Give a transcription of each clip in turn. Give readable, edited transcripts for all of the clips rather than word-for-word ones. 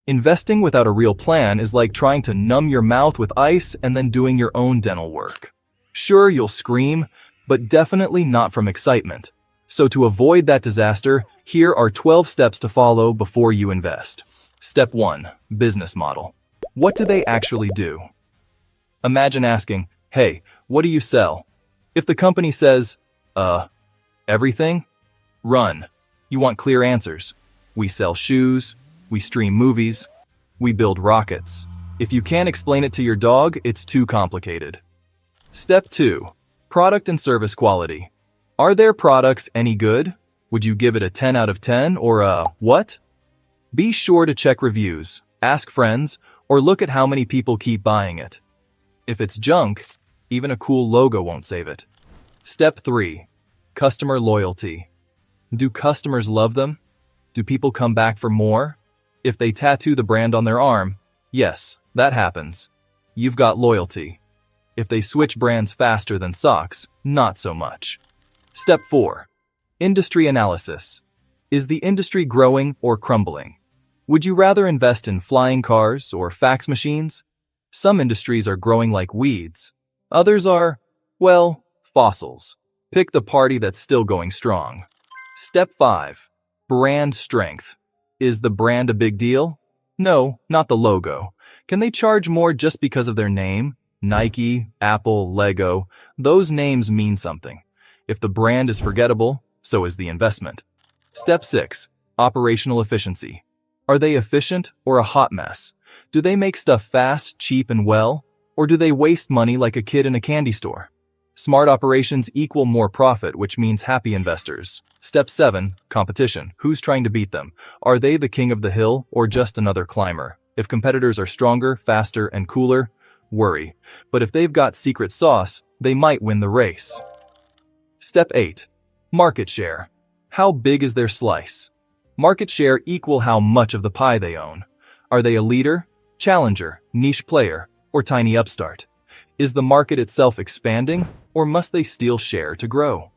Investing without a real plan is like trying to numb your mouth with ice and then doing your own dental work. Sure, you'll scream, but definitely not from excitement. So to avoid that disaster, here are 12 steps to follow before you invest. Step 1. Business model. What do they actually do? Imagine asking, hey, what do you sell? If the company says, everything? Run. You want clear answers. We sell shoes. We stream movies. We build rockets. If you can't explain it to your dog, it's too complicated. Step 2. Product and service quality. Are their products any good? Would you give it a 10 out of 10 or a what? Be sure to check reviews, ask friends, or look at how many people keep buying it. If it's junk, even a cool logo won't save it. Step 3. Customer loyalty. Do customers love them? Do people come back for more? If they tattoo the brand on their arm, yes, that happens. You've got loyalty. If they switch brands faster than socks, not so much. Step 4. Industry analysis. Is the industry growing or crumbling? Would you rather invest in flying cars or fax machines? Some industries are growing like weeds. Others are, well, fossils. Pick the party that's still going strong. Step 5. Brand strength. Is the brand a big deal? No, not the logo. Can they charge more just because of their name? Nike, Apple, Lego, those names mean something. If the brand is forgettable, so is the investment. Step 6. Operational efficiency. Are they efficient or a hot mess? Do they make stuff fast, cheap, and well? Or do they waste money like a kid in a candy store? Smart operations equal more profit, which means happy investors. Step 7. Competition. Who's trying to beat them? Are they the king of the hill or just another climber? If competitors are stronger, faster, and cooler, worry. But if they've got secret sauce, they might win the race. Step 8. Market share. How big is their slice? Market share equal how much of the pie they own. Are they a leader, challenger, niche player, or tiny upstart? Is the market itself expanding, or must they steal share to grow?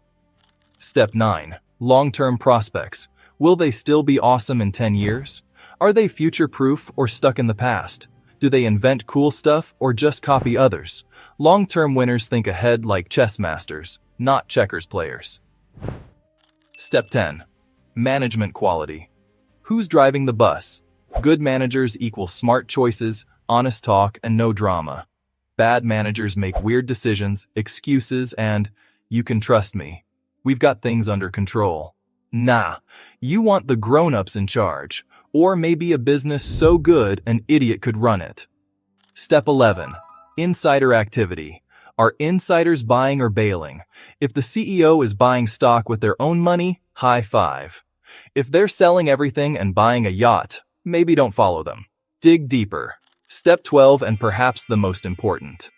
Step 9. Long-term prospects. Will they still be awesome in 10 years? Are they future-proof or stuck in the past? Do they invent cool stuff or just copy others? Long-term winners think ahead like chess masters, not checkers players. Step 10. Management quality. Who's driving the bus? Good managers equal smart choices, honest talk, and no drama. Bad managers make weird decisions, excuses, and, you can trust me. We've got things under control. Nah, you want the grown-ups in charge, or maybe a business so good an idiot could run it. Step 11. Insider activity. Are insiders buying or bailing? If the CEO is buying stock with their own money, high five. If they're selling everything and buying a yacht, maybe don't follow them. Dig deeper. Step 12, and perhaps the most important.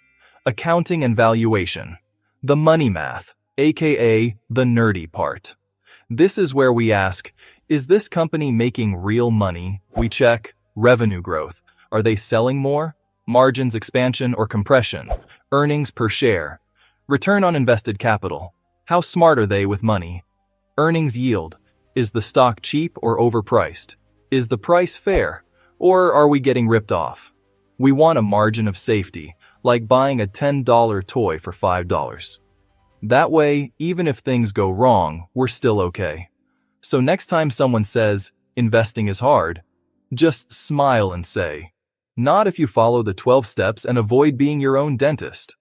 Accounting and valuation. The money math, aka the nerdy part. This is where we ask, is this company making real money? We check revenue growth. Are they selling more? Margins expansion or compression? Earnings per share? Return on invested capital? How smart are they with money? Earnings yield. Is the stock cheap or overpriced? Is the price fair? Or are we getting ripped off? We want a margin of safety, like buying a $10 toy for $5. That way, even if things go wrong, we're still okay. So next time someone says, investing is hard, just smile and say, not if you follow the 12 steps and avoid being your own dentist.